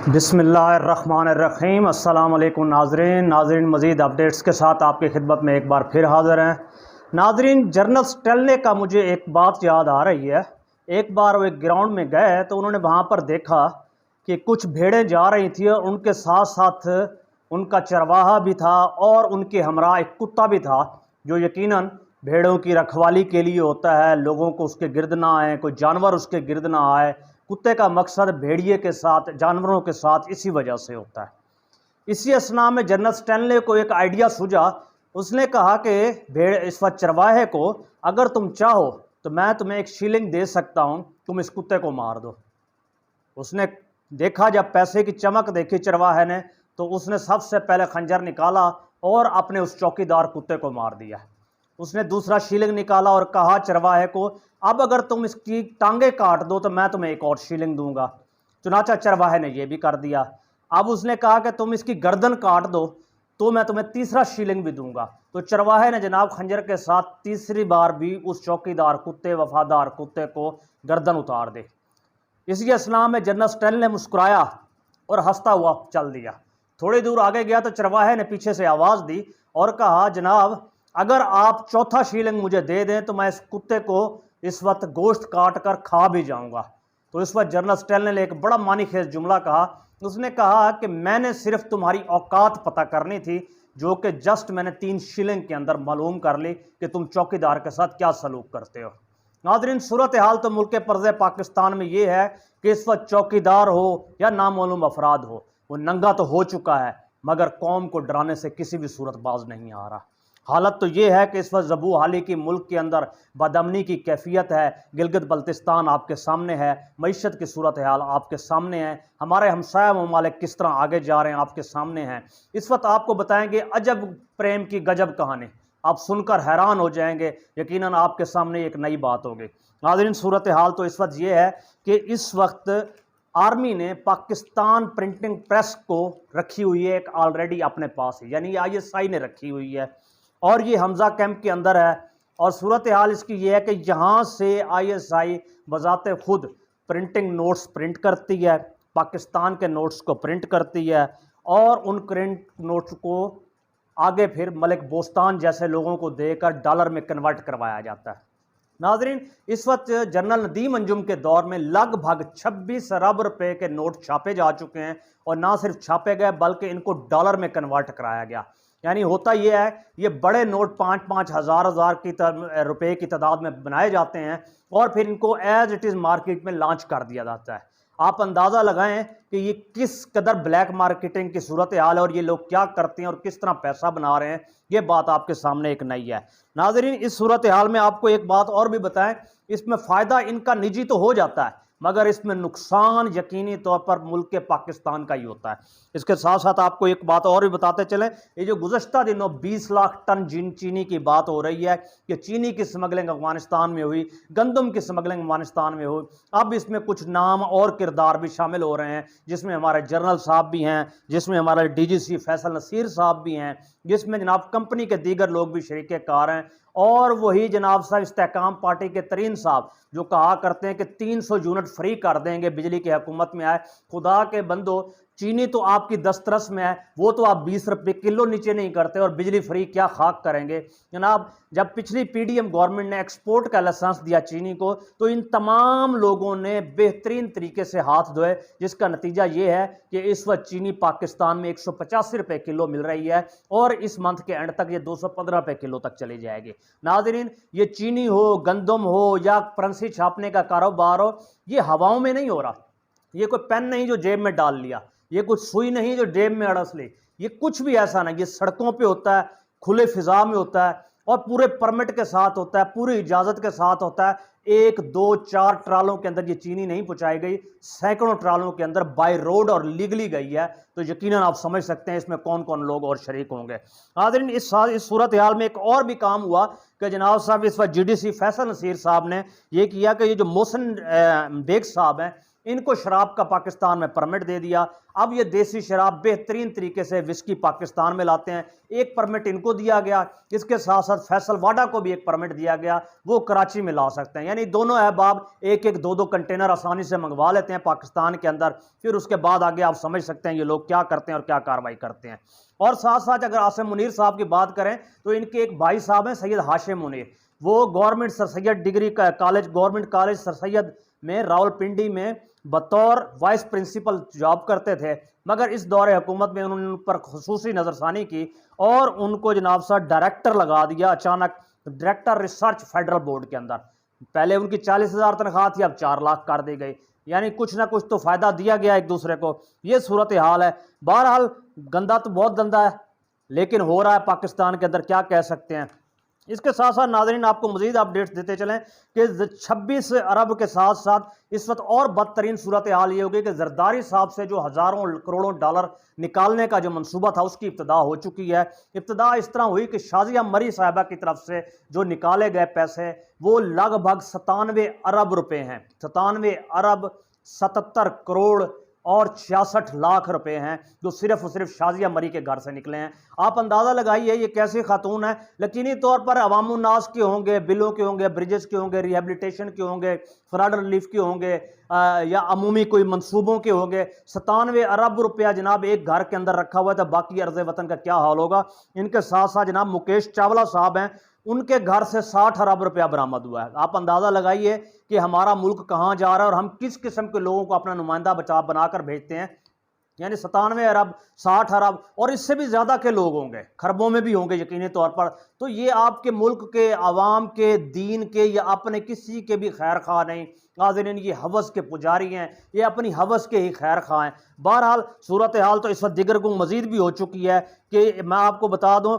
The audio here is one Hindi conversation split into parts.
बिस्मिल्लाहिर्रहमानिर्रहीम। अस्सलाम वालेकुम नाज़रीन मज़ीद अपडेट्स के साथ आपकी खिदमत में एक बार फिर हाज़िर हैं। नाज़रीन, जनरल स्टेनले का मुझे एक बात याद आ रही है। एक बार वो एक ग्राउंड में गए तो उन्होंने वहाँ पर देखा कि कुछ भेड़ें जा रही थी और उनके साथ साथ उनका चरवाहा भी था और उनके हमरा एक कुत्ता भी था, जो यकीनन भेड़ों की रखवाली के लिए होता है, लोगों को उसके गिर्द ना आए, कोई जानवर उसके गिर्द ना आए। कुत्ते का मकसद भेड़िए के साथ, जानवरों के साथ इसी वजह से होता है। इसी असना में जनरल स्टैनले को एक आइडिया सूझा। उसने कहा कि भेड़ इस वक्त चरवाहे को, अगर तुम चाहो तो मैं तुम्हें एक शीलिंग दे सकता हूं, तुम इस कुत्ते को मार दो। उसने देखा, जब पैसे की चमक देखी चरवाहे ने, तो उसने सबसे पहले खंजर निकाला और अपने उस चौकीदार कुत्ते को मार दिया। उसने दूसरा शीलिंग निकाला और कहा चरवाहे को, अब अगर तुम इसकी टांगे काट दो तो मैं तुम्हें एक और शीलिंग दूंगा। चुनाचा चरवाहे ने यह भी कर दिया। अब उसने कहा कि तुम इसकी गर्दन काट दो तो मैं तुम्हें तीसरा शीलिंग भी दूंगा। तो चरवाहे ने जनाब खंजर के साथ तीसरी बार भी उस चौकीदार कुत्ते, वफादार कुत्ते को गर्दन उतार दे। इसी असना में जनरल स्टेनले ने मुस्कुराया और हंसता हुआ चल दिया। थोड़ी दूर आगे गया तो चरवाहे ने पीछे से आवाज़ दी और कहा, जनाब अगर आप चौथा शीलिंग मुझे दे दें तो मैं इस कुत्ते को इस वक्त गोश्त काट कर खा भी जाऊंगा। तो इस वक्त जनरल स्टेनले ने एक बड़ा मानीखेज जुमला कहा। उसने कहा कि मैंने सिर्फ तुम्हारी औकात पता करनी थी, जो कि जस्ट मैंने 3 शीलिंग के अंदर मालूम कर ली कि तुम चौकीदार के साथ क्या सलूक करते हो। नाज़रीन, सूरत हाल तो मुल्क पर्ज़े पाकिस्तान में ये है कि इस वक्त चौकीदार हो या नामालूम अफराद हो, वो नंगा तो हो चुका है मगर कौम को डराने से किसी भी सूरत बाज नहीं आ रहा। हालत तो ये है कि इस वक्त ज़बू हाली की मुल्क के अंदर बदअमनी की कैफियत है। गिलगित बल्तिस्तान आपके सामने है, मईशत की सूरत हाल आपके सामने है, हमारे हमसाया ममालिक किस तरह आगे जा रहे हैं आपके सामने हैं। इस वक्त आपको बताएंगे अजब प्रेम की गजब कहानी, आप सुनकर हैरान हो जाएंगे। यकीनन आपके सामने एक नई बात होगी। नाज़रीन, सूरत हाल तो इस वक्त ये है कि इस वक्त आर्मी ने पाकिस्तान प्रिंटिंग प्रेस को रखी हुई है एक ऑलरेडी अपने पास है, यानी ISI ने रखी हुई है और ये हमजा कैंप के अंदर है। और सूरत हाल इसकी ये है कि यहाँ से ISI बजाते खुद प्रिंटिंग नोट्स प्रिंट करती है, पाकिस्तान के नोट्स को प्रिंट करती है और उन प्रिंट नोट्स को आगे फिर मलिक बोस्तान जैसे लोगों को देकर डॉलर में कन्वर्ट करवाया जाता है। नाजरीन, इस वक्त जनरल नदीम अंजुम के दौर में लगभग 26 अरब रुपए के नोट छापे जा चुके हैं और ना सिर्फ छापे गए बल्कि इनको डॉलर में कन्वर्ट कराया गया। यानी होता यह है, ये बड़े नोट 5-5 हज़ार की रुपए की तादाद में बनाए जाते हैं और फिर इनको एज इट इज़ मार्केट में लॉन्च कर दिया जाता है। आप अंदाज़ा लगाएं कि ये किस कदर ब्लैक मार्केटिंग की सूरत हाल है और ये लोग क्या करते हैं और किस तरह पैसा बना रहे हैं। ये बात आपके सामने एक नई है। नाज़रीन, इस सूरत हाल में आपको एक बात और भी बताएं, इसमें फ़ायदा इनका निजी तो हो जाता है मगर इसमें नुकसान यकीनी तौर पर मुल्क के पाकिस्तान का ही होता है। इसके साथ साथ आपको एक बात और भी बताते चलें, ये जो गुज़श्ता दिनों 20 लाख टन चीनी की बात हो रही है कि चीनी की स्मगलिंग अफगानिस्तान में हुई, गंदम की स्मगलिंग अफगानिस्तान में हुई, अब इसमें कुछ नाम और किरदार भी शामिल हो रहे हैं, जिसमें हमारे जनरल साहब भी हैं, जिसमें हमारे DGC फैसल नसीर साहब भी हैं, जिसमें जनाब कंपनी के दीगर लोग भी शरीक कार हैं और वही जनाब साहब इस्तेकाम पार्टी के तरीन साहब जो कहा करते हैं कि 300 यूनिट फ्री कर देंगे बिजली की हुकूमत में आए। खुदा के बंदो, चीनी तो आपकी दस्तरस में है, वो तो आप 20 रुपये किलो नीचे नहीं करते और बिजली फ्री क्या खाक करेंगे जनाब। जब पिछली PDM गवर्नमेंट ने एक्सपोर्ट का लाइसेंस दिया चीनी को तो इन तमाम लोगों ने बेहतरीन तरीके से हाथ धोए, जिसका नतीजा ये है कि इस वक्त चीनी पाकिस्तान में 185 रुपये किलो मिल रही है और इस मंथ के एंड तक ये 215 रुपये किलो तक चली जाएगी। नाज़रीन, ये चीनी हो, गंदम हो या करेंसी छापने का कारोबार हो, ये हवाओं में नहीं हो रहा। ये कोई पेन नहीं जो जेब में डाल लिया, ये कुछ सुई नहीं जो जेब में अड़स ली, ये कुछ भी ऐसा नहीं। ये सड़कों पे होता है, खुले फिजा में होता है और पूरे परमिट के साथ होता है, पूरी इजाज़त के साथ होता है। 1, 2, 4 ट्रालों के अंदर ये चीनी नहीं पहुंचाई गई, सैकड़ों ट्रालों के अंदर बाय रोड और लीगली गई है। तो यकीनन आप समझ सकते हैं इसमें कौन कौन लोग और शरीक होंगे। नाज़रीन, इस सूरत हाल में एक और भी काम हुआ कि जनाब साहब इस वक्त GDC फैसल नसीर साहब ने यह किया कि ये जो मोहसिन बेग साहब हैं, इनको शराब का पाकिस्तान में परमिट दे दिया। अब ये देसी शराब बेहतरीन तरीके से विस्की पाकिस्तान में लाते हैं। एक परमिट इनको दिया गया, इसके साथ साथ फैसल वाडा को भी एक परमिट दिया गया, वो कराची में ला सकते हैं। यानी दोनों अहबाब एक एक दो दो कंटेनर आसानी से मंगवा लेते हैं पाकिस्तान के अंदर। फिर उसके बाद आगे आप समझ सकते हैं ये लोग क्या करते हैं और क्या कार्रवाई करते हैं। और साथ साथ अगर आसिम मुनीर साहब की बात करें तो इनके एक भाई साहब हैं सैयद हाशिम मुनीर, वो गवर्नमेंट सर सैयद डिग्री का college, government college sir Syed में रावलपिंडी में बतौर वाइस प्रिंसिपल जॉब करते थे, मगर इस दौरे हुकूमत में उन्होंने उन पर खुसूसी नज़रसानी की और उनको जनाब साहब डायरेक्टर लगा दिया अचानक, डायरेक्टर रिसर्च फेडरल बोर्ड के अंदर। पहले उनकी 40,000 तनख्वाह थी, अब 4 लाख कर दी गई। यानी कुछ ना कुछ तो फायदा दिया गया एक दूसरे को, ये सूरत हाल है। बहरहाल गंदा तो बहुत गंदा है, लेकिन हो रहा है पाकिस्तान के अंदर, क्या कह सकते हैं। इसके साथ साथ नाज़रीन आपको मजीद अपडेट्स देते चलें कि 26 अरब के साथ साथ इस वक्त और बदतरीन सूरत हाल ये होगी कि जरदारी साहब से जो हज़ारों करोड़ों डॉलर निकालने का जो मंसूबा था उसकी इब्तिदा हो चुकी है। इब्तिदा इस तरह हुई कि शाजिया मरी साहिबा की तरफ से जो निकाले गए पैसे वो लगभग 97 अरब रुपए हैं, 97 अरब 77 करोड़ और 66 लाख रुपए हैं, जो सिर्फ और सिर्फ शाजिया मरी के घर से निकले हैं। आप अंदाज़ा लगाइए ये कैसी खातून है। यकीनी तौर पर अवामुन्नास के होंगे, बिलों के होंगे, ब्रिजेस के होंगे, रिहेबिलिटेशन के होंगे, फ्लड रिलीफ के होंगे, या अमूमी कोई मंसूबों के होंगे। 97 अरब रुपया जनाब एक घर के अंदर रखा हुआ है, तो बाकी अर्ज़ वतन का क्या हाल होगा। इनके साथ साथ जनाब मुकेश चावला साहब हैं, उनके घर से 60 अरब रुपया बरामद हुआ है। आप अंदाज़ा लगाइए कि हमारा मुल्क कहाँ जा रहा है और हम किस किस्म के लोगों को अपना नुमाइंदा बनाकर भेजते हैं। यानी 97 अरब, 60 अरब और इससे भी ज़्यादा के लोग होंगे, खरबों में भी होंगे यकीनी तौर पर। तो ये आपके मुल्क के आवाम के, दीन के या अपने किसी के भी खैर खा नहीं। नाज़रीन ये हवस के पुजारी हैं, ये अपनी हवस के ही खैर खा हैं। बहरहाल सूरत हाल तो इस वक्त दिगर गुम मजीद भी हो चुकी है कि मैं आपको बता दूँ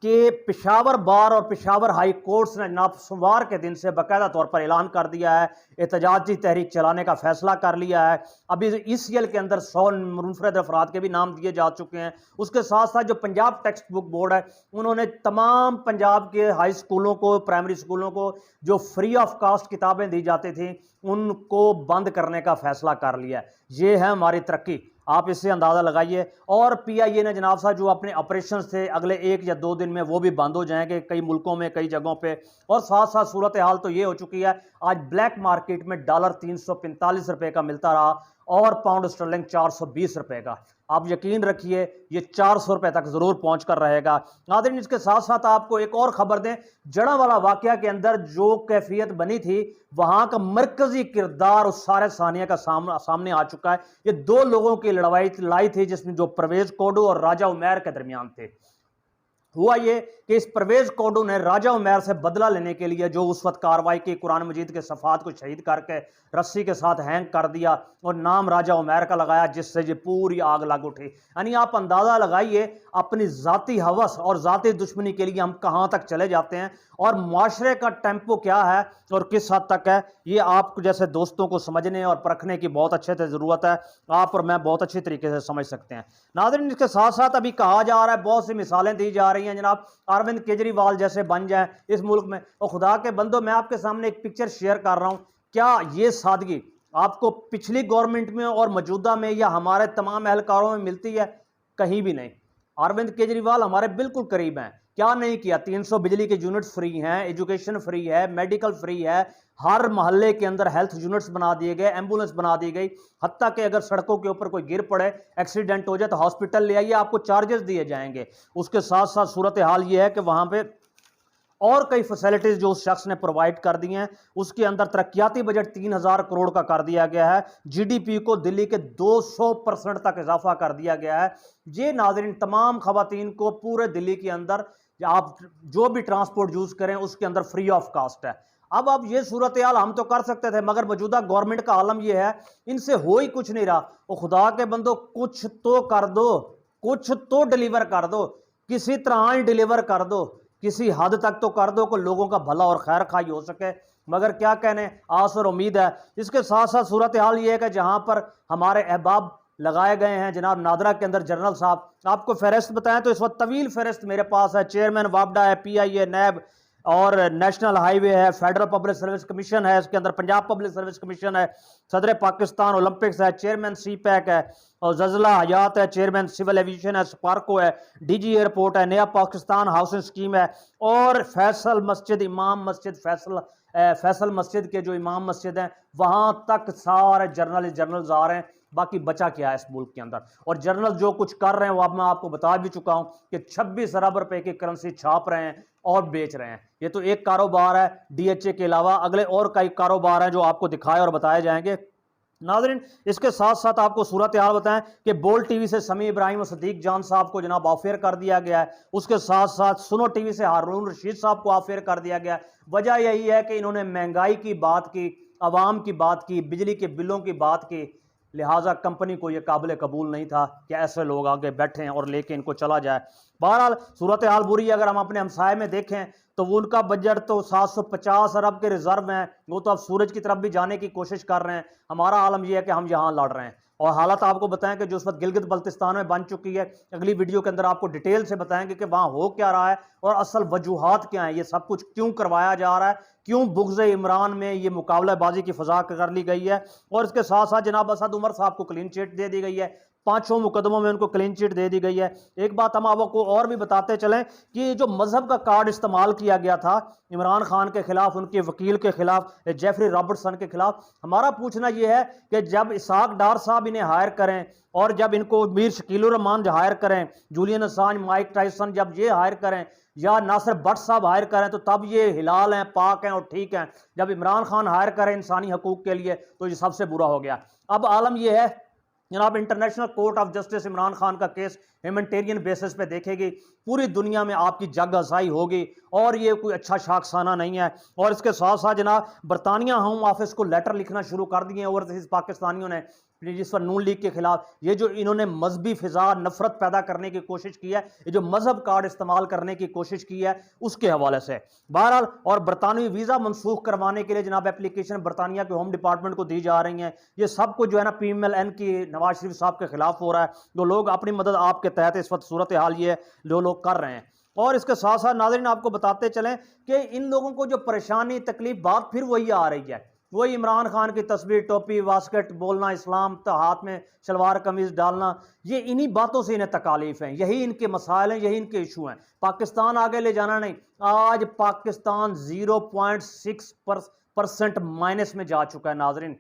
कि पेशावर बार और पेशावर हाई कोर्ट्स ने जनाब सोमवार के दिन से बाकायदा तौर पर ऐलान कर दिया है, एहतजाजी तहरीक चलाने का फैसला कर लिया है। अभी ECL के अंदर 100 मुनफरद अफराद के भी नाम दिए जा चुके हैं। उसके साथ साथ जो पंजाब टेक्स्ट बुक बोर्ड है, उन्होंने तमाम पंजाब के हाई स्कूलों को, प्राइमरी स्कूलों को जो फ्री ऑफ कास्ट किताबें दी जाती थी उनको बंद करने का फैसला कर लिया है। ये है हमारी तरक्की, आप इससे अंदाज़ा लगाइए। और PIA ने जनाब साहब जो अपने ऑपरेशन थे अगले 1 या 2 दिन में वो भी बंद हो जाएंगे कई मुल्कों में, कई जगहों पे। और साथ साथ सूरत हाल तो ये हो चुकी है, आज ब्लैक मार्केट में डॉलर 345 रुपए का मिलता रहा और पाउंड स्टर्लिंग 420 रुपए का। आप यकीन रखिए ये 400 रुपए तक जरूर पहुंच कर रहेगा। नाज़रीन इसके साथ साथ आपको एक और खबर दें, जड़ावाला वाकया के अंदर जो कैफियत बनी थी वहां का मरकजी किरदार उस सारे सानिया का सामने आ चुका है। ये 2 लोगों की लड़ाई थी जिसमें जो परवेज कोडू और राजा उमैर के दरमियान थे। हुआ ये कि इस परवेज कोडू ने राजा उमैर से बदला लेने के लिए जो उस वक्त कार्रवाई की, कुरान मजीद के सफ़ात को शहीद करके रस्सी के साथ हैंग कर दिया और नाम राजा उमैर का लगाया, जिससे ये पूरी आग लग उठी। यानी आप अंदाज़ा लगाइए अपनी ज़ाती हवस और ज़ाती दुश्मनी के लिए हम कहाँ तक चले जाते हैं और माशरे का टेम्पो क्या है और किस हद तक है, ये आप जैसे दोस्तों को समझने और परखने की बहुत अच्छे से ज़रूरत है। आप और मैं बहुत अच्छी तरीके से समझ सकते हैं। नाज़रीन इसके साथ साथ अभी कहा जा रहा है, बहुत सी मिसालें दी जा रही हैं जनाब, अरविंद केजरीवाल जैसे बन जाए इस मुल्क में। और खुदा के बंदो, मैं आपके सामने एक पिक्चर शेयर कर रहा हूं, क्या ये सादगी आपको पिछली गवर्नमेंट में और मौजूदा में या हमारे तमाम एहलकारों में मिलती है? कहीं भी नहीं। अरविंद केजरीवाल हमारे बिल्कुल करीब हैं, क्या नहीं किया। 300 बिजली के यूनिट्स फ्री हैं, एजुकेशन फ्री है, मेडिकल फ्री है, हर मोहल्ले के अंदर हेल्थ यूनिट्स बना दिए गए, एम्बुलेंस बना दी गई। हत्ता कि अगर सड़कों के ऊपर कोई गिर पड़े, एक्सीडेंट हो जाए तो हॉस्पिटल ले आइए, आपको चार्जेस दिए जाएंगे। उसके साथ साथ सूरत हाल ये है कि वहां पे और कई फैसिलिटीज जो उस शख्स ने प्रोवाइड कर दी हैं। उसके अंदर तरक्याती बजट 3000 करोड़ का कर दिया गया है, GDP को दिल्ली के 200% तक इजाफा कर दिया गया है। ये नाज़रीन तमाम खवातीन को पूरे दिल्ली के अंदर आप जो भी ट्रांसपोर्ट यूज करें उसके अंदर फ्री ऑफ कास्ट है। अब ये सूरत हाल हम तो कर सकते थे, मगर मौजूदा गवर्नमेंट का आलम यह है, इनसे हो ही कुछ नहीं रहा। वो खुदा के बंदो कुछ तो कर दो, कुछ तो डिलीवर कर दो, किसी तरह ही डिलीवर कर दो, किसी हद तक तो कर दो कि लोगों का भला और खैर खाई हो सके। मगर क्या कहने, आस और उम्मीद है। इसके साथ साथ सूरत हाल ये है कि जहां पर हमारे अहबाब लगाए गए हैं, जनाब नादरा के अंदर जनरल साहब, आपको फहरिस्त बताएं तो इस वक्त तवील फहरिस्त मेरे पास है। चेयरमैन वापडा है, PIA, नैब, और नेशनल हाईवे है, फेडरल पब्लिक सर्विस कमीशन है, इसके अंदर पंजाब पब्लिक सर्विस कमीशन है, सदर पाकिस्तान ओलंपिक्स है, चेयरमैन सी पैक है, और जजला हयात है, चेयरमैन सिविल एविएशन है, स्पार्को है, डीजी एयरपोर्ट है, नया पाकिस्तान हाउसिंग स्कीम है, और फैसल मस्जिद, इमाम मस्जिद, फैसल मस्जिद के जो इमाम मस्जिद हैं वहां तक सारे जर्नल्स आ रहे हैं। बाकी बचा क्या है इस मुल्क के अंदर? और जर्नल जो कुछ कर रहे हैं वो अब मैं आपको बता भी चुका हूं कि 26 अरब रुपए की करेंसी छाप रहे हैं और बेच रहे हैं। ये तो एक कारोबार है, डीएचए के अलावा अगले और कई कारोबार हैं जो आपको दिखाए और बताए जाएंगे। नाज़रीन, इसके साथ साथ आपको सूरत हाल बताएं कि बोल टीवी से समी इब्राहिम और सदीक जान साहब को जनाब ऑफेयर कर दिया गया है। उसके साथ साथ सुनो टीवी से हारून रशीद साहब को ऑफेयर कर दिया गया है। वजह यही है कि इन्होंने महंगाई की बात की, अवाम की बात की, बिजली के बिलों की बात की, लिहाजा कंपनी को यह काबिल कबूल नहीं था कि ऐसे लोग आगे बैठे और लेके इनको चला जाए। बहरहाल सूरत हाल बुरी है। अगर हम अपने हमसाए में देखें तो वो उनका बजट तो 750 अरब के रिजर्व हैं, वो तो अब सूरज की तरफ भी जाने की कोशिश कर रहे हैं। हमारा आलम यह है कि हम यहाँ लड़ रहे हैं। और हालात आपको बताएं कि जो उस वक्त गिलगित बल्तिस्तान में बन चुकी है, अगली वीडियो के अंदर आपको डिटेल से बताएंगे कि वहां हो क्या रहा है और असल वजूहात क्या है, ये सब कुछ क्यों करवाया जा रहा है, क्यों बुग़्ज़ इमरान में ये मुकाबलेबाजी की फजा कर ली गई है। और इसके साथ साथ जनाब असद उमर साहब को क्लीन चिट दे दी गई है, 5 मुकदमों में उनको क्लीन चिट दे दी गई है। एक बात हम आपको और भी बताते चलें कि जो मजहब का कार्ड इस्तेमाल किया गया था इमरान खान के खिलाफ, उनके वकील के खिलाफ, जेफरी रॉबर्टसन के खिलाफ, हमारा पूछना यह है कि जब इसाक डार साहब इन्हें हायर करें और जब इनको मीर शकीलुर रहमान हायर करें, जूलियन असांज, माइक टाइसन जब ये हायर करें या नासिर भट्ट साहब हायर करें तो तब ये हिलाल हैं, पाक हैं और ठीक हैं। जब इमरान खान हायर करें इंसानी हकूक के लिए तो ये सबसे बुरा हो गया। अब आलम यह है जनाब, international court of justice Imran Khan का केस ह्यूमैनिटेरियन बेसिस पे देखेगी, पूरी दुनिया में आपकी जग हसाई होगी और ये कोई अच्छा शाखसाना नहीं है। और इसके साथ साथ जनाब बरतानिया होम ऑफिस को लेटर लिखना शुरू कर दिए ओवरसीज पाकिस्तानियों ने, जिस पर नून लीग के खिलाफ ये जो इन्होंने मजहबी फिजा नफरत पैदा करने की कोशिश की है, ये जो मजहब कार्ड इस्तेमाल करने की कोशिश की है उसके हवाले से। बहरहाल और बरतानवी वीज़ा मनसूख करवाने के लिए जनाब एप्लीकेशन बरतानिया के होम डिपार्टमेंट को दी जा रही हैं। ये सब कुछ जो है ना PMLN की नवाज शरीफ साहब के खिलाफ हो रहा है। जो लोग अपनी मदद आपके तहत इस वक्त सूरत हाल ये जो लोग कर रहे हैं। और इसके साथ साथ नाज़रीन आपको बताते चलें कि इन लोगों को जो परेशानी तकलीफ बात फिर वही आ रही है, वही इमरान खान की तस्वीर, टोपी, वास्केट बोलना, इस्लाम तो हाथ में शलवार कमीज डालना, ये इन्हीं बातों से इन्हें तकालीफ हैं, यही इनके मसाइल हैं, यही इनके इशू हैं। पाकिस्तान आगे ले जाना नहीं। आज पाकिस्तान 0.6% माइनस में जा चुका है नाजरीन,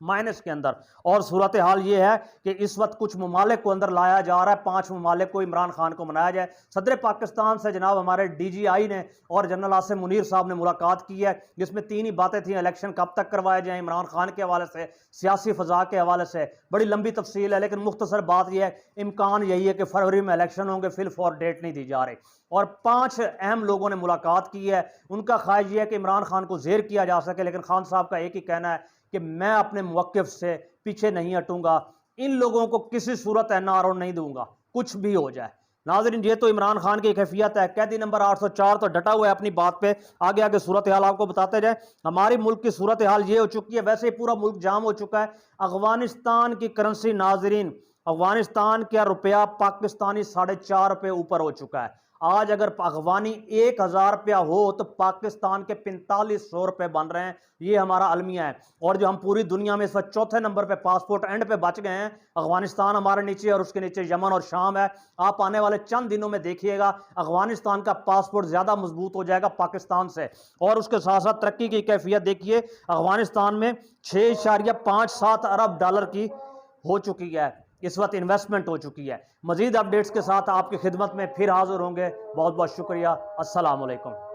माइनस के अंदर। और सूरत हाल ये है कि इस वक्त कुछ ममालिक को अंदर लाया जा रहा है, 5 ममालिक को इमरान खान को मनाया जाए। सदर पाकिस्तान से जनाब हमारे DGI ने और जनरल आसिम मुनीर साहब ने मुलाकात की है, जिसमें 3 ही बातें थी, इलेक्शन कब तक करवाए जाए इमरान खान के हवाले से, सियासी फजा के हवाले से। बड़ी लंबी तफसील है लेकिन मुख्तसर बात यह है, इम्कान यही है कि फरवरी में इलेक्शन होंगे, फिल फॉर डेट नहीं दी जा रही। और 5 अहम लोगों ने मुलाकात की है। उनका ख्वाहिश यह है कि इमरान खान को जेर किया जा सके, लेकिन खान साहब का एक ही कहना है कि मैं अपने मौक़िफ़ से पीछे नहीं हटूंगा, इन लोगों को किसी सूरत NRO नहीं दूंगा, कुछ भी हो जाए। नाज़रीन, ये तो इमरान खान की कैफियत है। कैदी नंबर 804 तो डटा हुआ है अपनी बात पे। आगे आगे सूरत हाल आपको बताते जाए। हमारी मुल्क की सूरत हाल ये हो चुकी है, वैसे ही पूरा मुल्क जाम हो चुका है। अफगानिस्तान की करेंसी नाज़रीन, अफगानिस्तान का रुपया पाकिस्तानी 4.5 रुपये ऊपर हो चुका है। आज अगर अफगानी 1000 रुपया हो तो पाकिस्तान के 4500 रुपये बन रहे हैं। ये हमारा अलमिया है। और जो हम पूरी दुनिया में इस वक्त 4थे नंबर पे पासपोर्ट एंड पे बच गए हैं, अफगानिस्तान हमारे नीचे और उसके नीचे यमन और शाम है। आप आने वाले चंद दिनों में देखिएगा अफगानिस्तान का पासपोर्ट ज्यादा मजबूत हो जाएगा पाकिस्तान से। और उसके साथ साथ तरक्की की कैफियत देखिए, अफगानिस्तान में 6.57 अरब डॉलर की हो चुकी है, इस वक्त इन्वेस्टमेंट हो चुकी है। मजीद अपडेट्स के साथ आपकी खिदमत में फिर हाजिर होंगे। बहुत बहुत शुक्रिया। अस्सलाम वालेकुम।